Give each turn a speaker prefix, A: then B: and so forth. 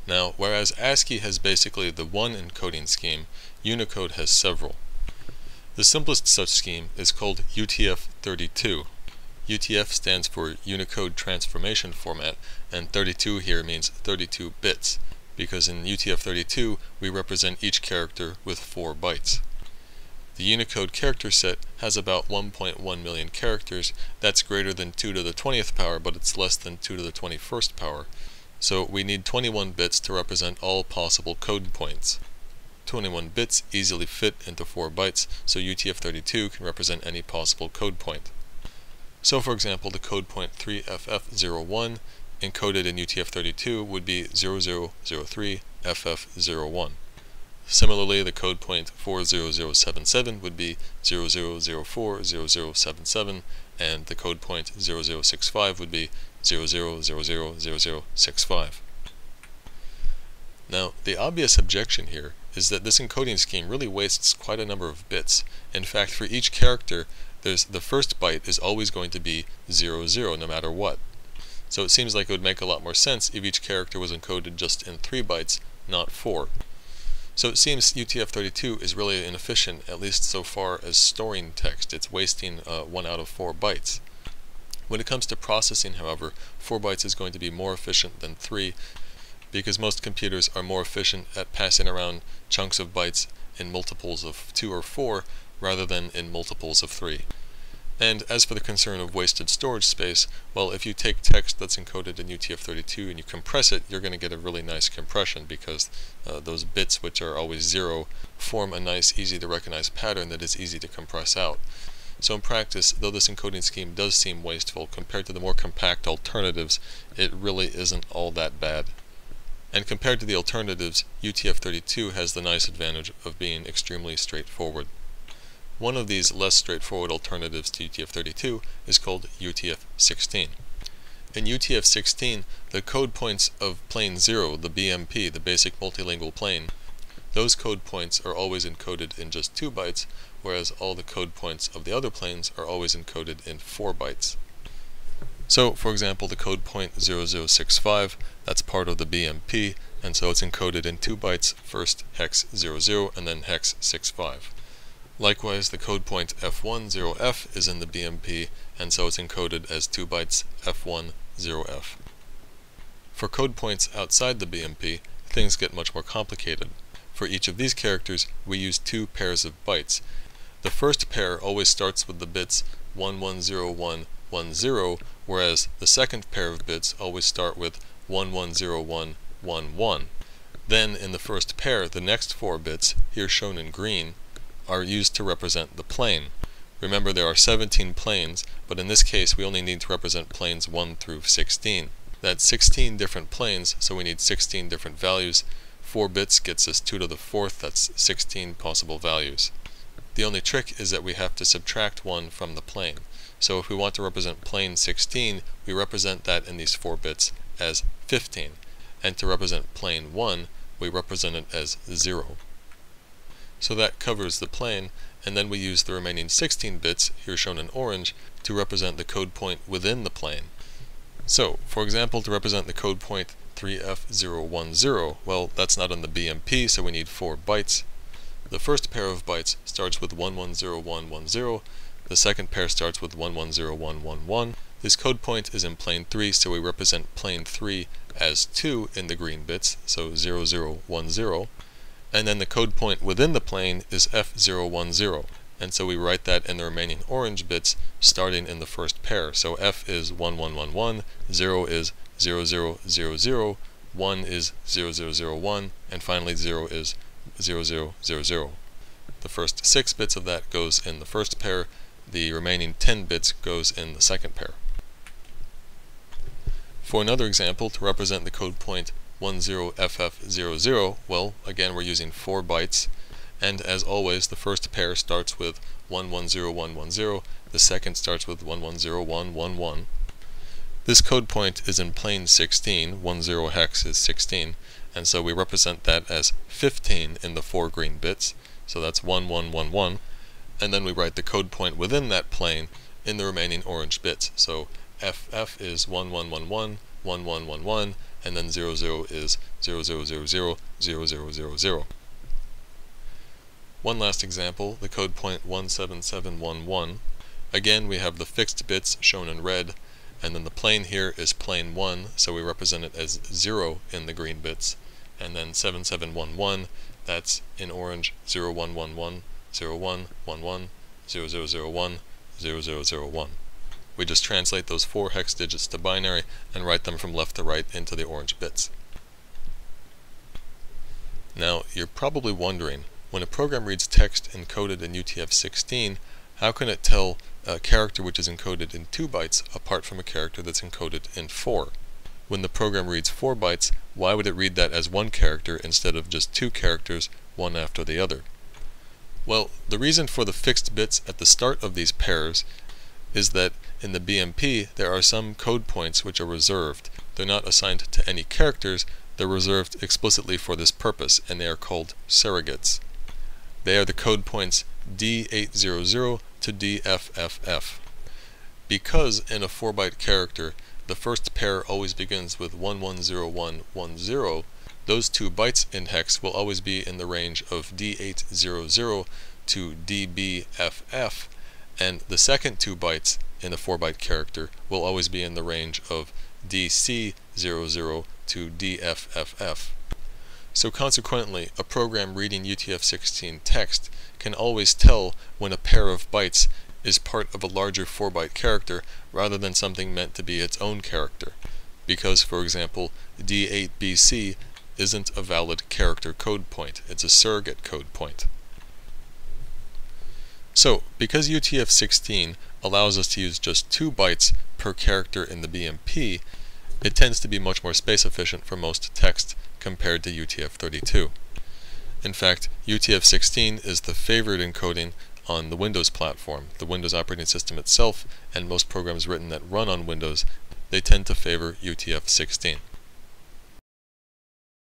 A: Now, whereas ASCII has basically the one encoding scheme, Unicode has several. The simplest such scheme is called UTF-32. UTF stands for Unicode Transformation Format, and 32 here means 32 bits, because in UTF-32 we represent each character with 4 bytes. The Unicode character set has about 1.1 million characters. That's greater than 2 to the 20th power, but it's less than 2 to the 21st power. So we need 21 bits to represent all possible code points. 21 bits easily fit into 4 bytes, so UTF-32 can represent any possible code point. So for example, the code point 3FF01 encoded in UTF-32 would be 0003FF01. Similarly, the code point 40077 would be 00040077, and the code point 0065 would be 00000065. Now, the obvious objection here is that this encoding scheme really wastes quite a number of bits. In fact, for each character, the first byte is always going to be 00 no matter what. So it seems like it would make a lot more sense if each character was encoded just in 3 bytes, not 4. So it seems UTF-32 is really inefficient, at least so far as storing text. It's wasting 1 out of 4 bytes. When it comes to processing, however, 4 bytes is going to be more efficient than 3, because most computers are more efficient at passing around chunks of bytes in multiples of 2 or 4 rather than in multiples of 3. And as for the concern of wasted storage space, well, if you take text that's encoded in UTF-32 and you compress it, you're going to get a really nice compression, because those bits, which are always 0, form a nice, easy to recognize pattern that is easy to compress out. So in practice, though this encoding scheme does seem wasteful compared to the more compact alternatives, it really isn't all that bad. And compared to the alternatives, UTF-32 has the nice advantage of being extremely straightforward. One of these less straightforward alternatives to UTF-32 is called UTF-16. In UTF-16, the code points of plane 0, the BMP, the basic multilingual plane, those code points are always encoded in just 2 bytes, whereas all the code points of the other planes are always encoded in 4 bytes. So, for example, the code point 0065, that's part of the BMP, and so it's encoded in 2 bytes, first hex 00 and then hex 65. Likewise, the code point F10F is in the BMP, and so it's encoded as 2 bytes F10F. For code points outside the BMP, things get much more complicated. For each of these characters, we use 2 pairs of bytes. The first pair always starts with the bits 110110, whereas the second pair of bits always start with 110111. Then, in the first pair, the next 4 bits, here shown in green, are used to represent the plane. Remember, there are 17 planes, but in this case we only need to represent planes 1 through 16. That's 16 different planes, so we need 16 different values. 4 bits gets us 2 to the 4th, that's 16 possible values. The only trick is that we have to subtract 1 from the plane. So if we want to represent plane 16, we represent that in these 4 bits as 15. And to represent plane 1, we represent it as 0. So that covers the plane, and then we use the remaining 16 bits, here shown in orange, to represent the code point within the plane. So, for example, to represent the code point 3F010, well, that's not on the BMP, so we need 4 bytes. The first pair of bytes starts with 110110, the second pair starts with 110111. This code point is in plane 3, so we represent plane 3 as 2 in the green bits, so 0010. And then the code point within the plane is F010, and so we write that in the remaining orange bits starting in the first pair. So F is 1111, 0 is 0000, 1 is 0001, and finally 0 is 0000. The first 6 bits of that goes in the first pair, the remaining 10 bits goes in the second pair. For another example, to represent the code point 10FF00, well, again we're using 4 bytes, and as always the first pair starts with 110110, the second starts with 110111. This code point is in plane 16, 10 hex is 16, and so we represent that as 15 in the 4 green bits, so that's 1111, and then we write the code point within that plane in the remaining orange bits, so FF is 1111, 1111, and then 00 is 0000 0000. One last example, the code point 17711. Again, we have the fixed bits shown in red, and then the plane here is plane 1, so we represent it as 0 in the green bits, and then 7711, that's in orange 0111, 0111, 0001, 0001. We just translate those 4 hex digits to binary and write them from left to right into the orange bits. Now, you're probably wondering, when a program reads text encoded in UTF-16, how can it tell a character which is encoded in 2 bytes apart from a character that's encoded in 4? When the program reads 4 bytes, why would it read that as 1 character instead of just 2 characters, one after the other? Well, the reason for the fixed bits at the start of these pairs is that in the BMP there are some code points which are reserved. They're not assigned to any characters, they're reserved explicitly for this purpose, and they are called surrogates. They are the code points D800 to DFFF. Because in a 4-byte character the first pair always begins with 110110, those 2 bytes in hex will always be in the range of D800 to DBFF, and the second 2 bytes in a 4-byte character will always be in the range of DC00 to DFFF. So consequently, a program reading UTF-16 text can always tell when a pair of bytes is part of a larger 4-byte character rather than something meant to be its own character, because, for example, D8BC isn't a valid character code point, it's a surrogate code point. So, because UTF-16 allows us to use just 2 bytes per character in the BMP, it tends to be much more space efficient for most text compared to UTF-32. In fact, UTF-16 is the favored encoding on the Windows platform, the Windows operating system itself, and most programs written that run on Windows, they tend to favor UTF-16.